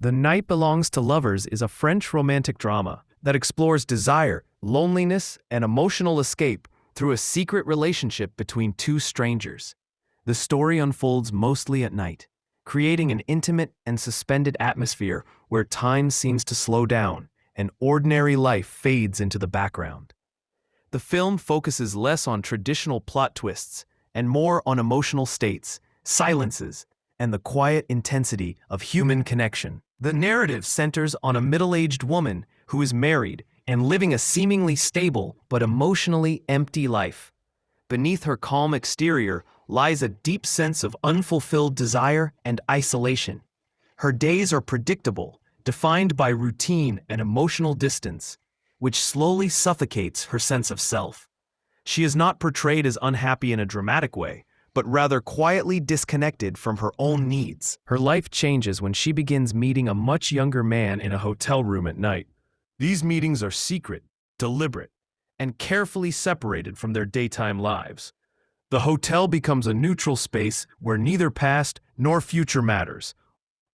The Night Belongs to Lovers is a French romantic drama that explores desire, loneliness, and emotional escape through a secret relationship between two strangers. The story unfolds mostly at night, creating an intimate and suspended atmosphere where time seems to slow down and ordinary life fades into the background. The film focuses less on traditional plot twists and more on emotional states, silences, and the quiet intensity of human connection. The narrative centers on a middle-aged woman who is married and living a seemingly stable but emotionally empty life. Beneath her calm exterior lies a deep sense of unfulfilled desire and isolation. Her days are predictable, defined by routine and emotional distance, which slowly suffocates her sense of self. She is not portrayed as unhappy in a dramatic way, but rather quietly disconnected from her own needs. Her life changes when she begins meeting a much younger man in a hotel room at night. These meetings are secret, deliberate, and carefully separated from their daytime lives. The hotel becomes a neutral space where neither past nor future matters,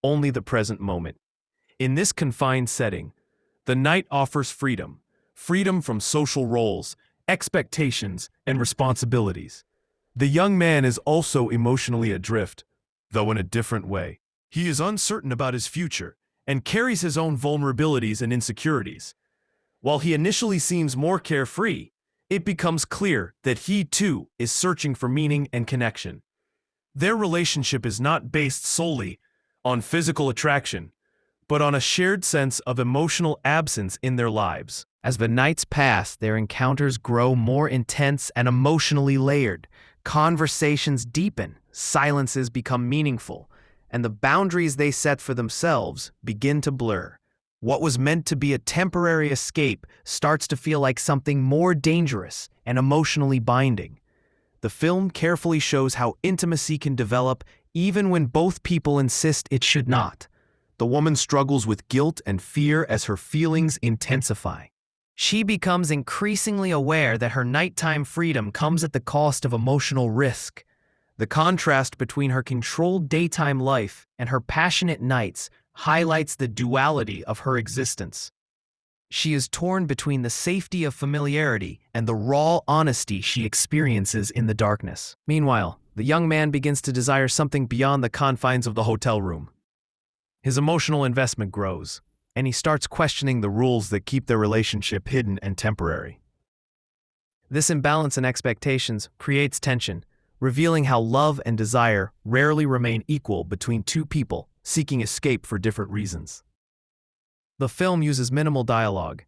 only the present moment. In this confined setting, the night offers freedom from social roles, expectations, and responsibilities. The young man is also emotionally adrift, though in a different way. He is uncertain about his future and carries his own vulnerabilities and insecurities. While he initially seems more carefree, it becomes clear that he too is searching for meaning and connection. Their relationship is not based solely on physical attraction, but on a shared sense of emotional absence in their lives. As the nights pass, their encounters grow more intense and emotionally layered. Conversations deepen, silences become meaningful, and the boundaries they set for themselves begin to blur. What was meant to be a temporary escape starts to feel like something more dangerous and emotionally binding. The film carefully shows how intimacy can develop even when both people insist it should not. The woman struggles with guilt and fear as her feelings intensify. She becomes increasingly aware that her nighttime freedom comes at the cost of emotional risk. The contrast between her controlled daytime life and her passionate nights highlights the duality of her existence. She is torn between the safety of familiarity and the raw honesty she experiences in the darkness. Meanwhile, the young man begins to desire something beyond the confines of the hotel room. His emotional investment grows, and he starts questioning the rules that keep their relationship hidden and temporary. This imbalance in expectations creates tension, revealing how love and desire rarely remain equal between two people seeking escape for different reasons. The film uses minimal dialogue,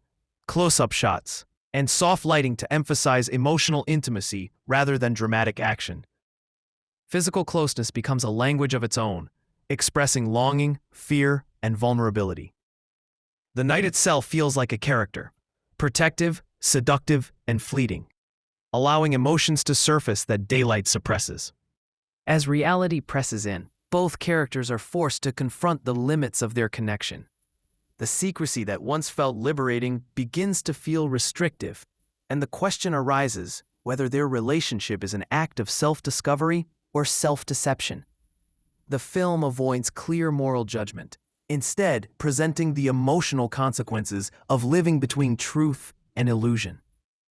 close-up shots, and soft lighting to emphasize emotional intimacy rather than dramatic action. Physical closeness becomes a language of its own, expressing longing, fear, and vulnerability. The night itself feels like a character, protective, seductive, and fleeting, allowing emotions to surface that daylight suppresses. As reality presses in, both characters are forced to confront the limits of their connection. The secrecy that once felt liberating begins to feel restrictive, and the question arises whether their relationship is an act of self-discovery or self-deception. The film avoids clear moral judgment, instead presenting the emotional consequences of living between truth and illusion.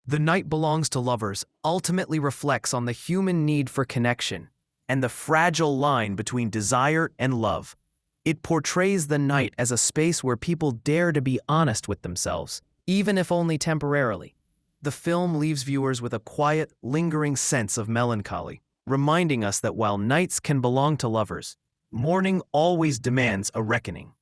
The Night Belongs to Lovers ultimately reflects on the human need for connection and the fragile line between desire and love. It portrays the night as a space where people dare to be honest with themselves, even if only temporarily. The film leaves viewers with a quiet, lingering sense of melancholy, reminding us that while nights can belong to lovers, morning always demands a reckoning.